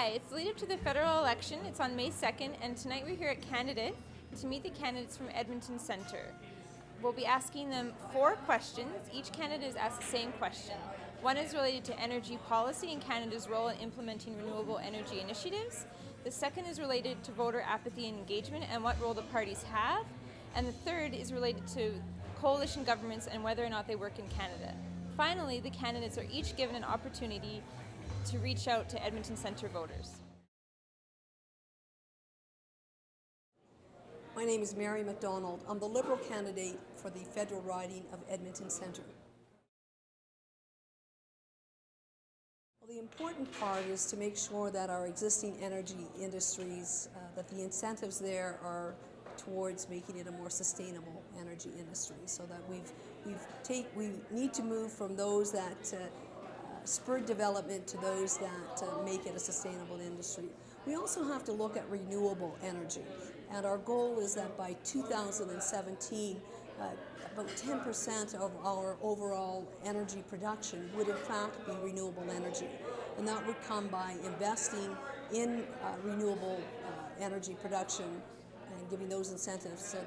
Hi, it's the lead up to the federal election. It's on May 2nd, and tonight we're here at Candidate to meet the candidates from Edmonton-Centre. We'll be asking them 4 questions. Each candidate is asked the same question. One is related to energy policy and Canada's role in implementing renewable energy initiatives. The second is related to voter apathy and engagement and what role the parties have. And the third is related to coalition governments and whether or not they work in Canada. Finally, the candidates are each given an opportunity to reach out to Edmonton-Centre voters. My name is Mary MacDonald. I'm the Liberal candidate for the federal riding of Edmonton-Centre. Well, the important part is to make sure that our existing energy industries, that the incentives there are towards making it a more sustainable energy industry, so that we need to move from those that spur development to those that make it a sustainable industry. We also have to look at renewable energy, and our goal is that by 2017, about 10% of our overall energy production would in fact be renewable energy, and that would come by investing in renewable energy production and giving those incentives so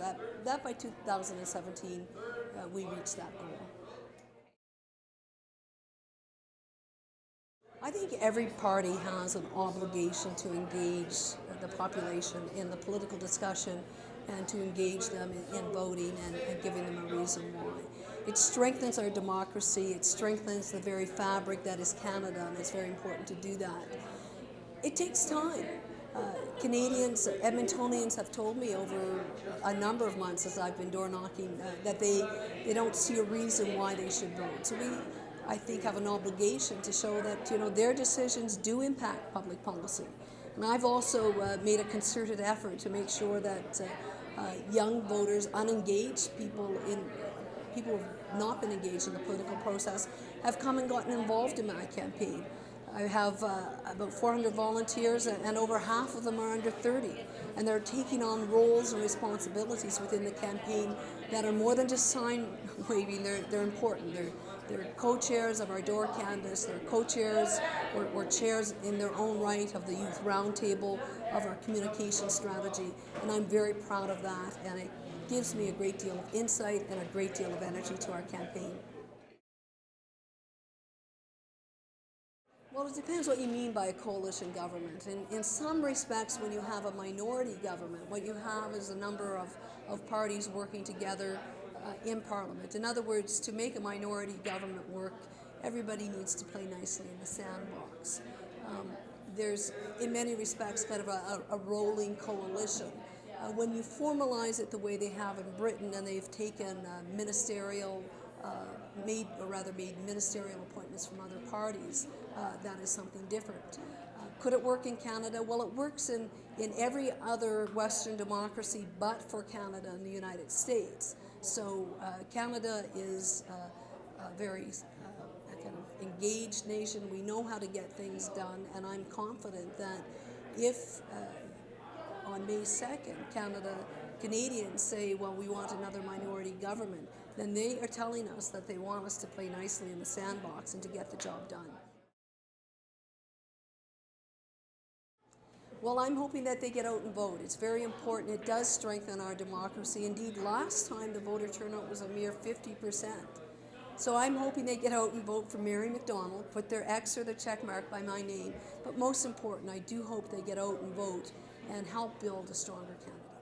that by 2017 we reach that goal. I think every party has an obligation to engage the population in the political discussion and to engage them in voting and giving them a reason why. It strengthens our democracy, it strengthens the very fabric that is Canada, and it's very important to do that. It takes time. Canadians, Edmontonians have told me over a number of months as I've been door knocking that they don't see a reason why they should vote. So we, I think, have an obligation to show that their decisions do impact public policy. And I've also made a concerted effort to make sure that young voters, unengaged people who have not been engaged in the political process, have come and gotten involved in my campaign. I have about 400 volunteers, and over half of them are under 30, and they're taking on roles and responsibilities within the campaign that are more than just sign waving. They're important. They're co-chairs of our door canvass. They're co-chairs or chairs in their own right of the Youth Roundtable, of our communication strategy, and I'm very proud of that, and it gives me a great deal of insight and a great deal of energy to our campaign. Well, it depends what you mean by a coalition government. In some respects, when you have a minority government, what you have is a number of parties working together in Parliament. In other words, to make a minority government work, everybody needs to play nicely in the sandbox. There's, in many respects, kind of a rolling coalition. When you formalize it the way they have in Britain, and they've taken ministerial made ministerial appointments from other parties, that is something different. Could it work in Canada? Well, it works in every other Western democracy but for Canada and the United States. So Canada is a very kind of engaged nation. We know how to get things done, and I'm confident that if on May 2nd, Canadians say, well, we want another minority government, then they are telling us that they want us to play nicely in the sandbox and to get the job done. Well, I'm hoping that they get out and vote. It's very important. It does strengthen our democracy. Indeed, last time the voter turnout was a mere 50%. So I'm hoping they get out and vote for Mary MacDonald, put their X or their check mark by my name. But most important, I do hope they get out and vote and help build a stronger Canada.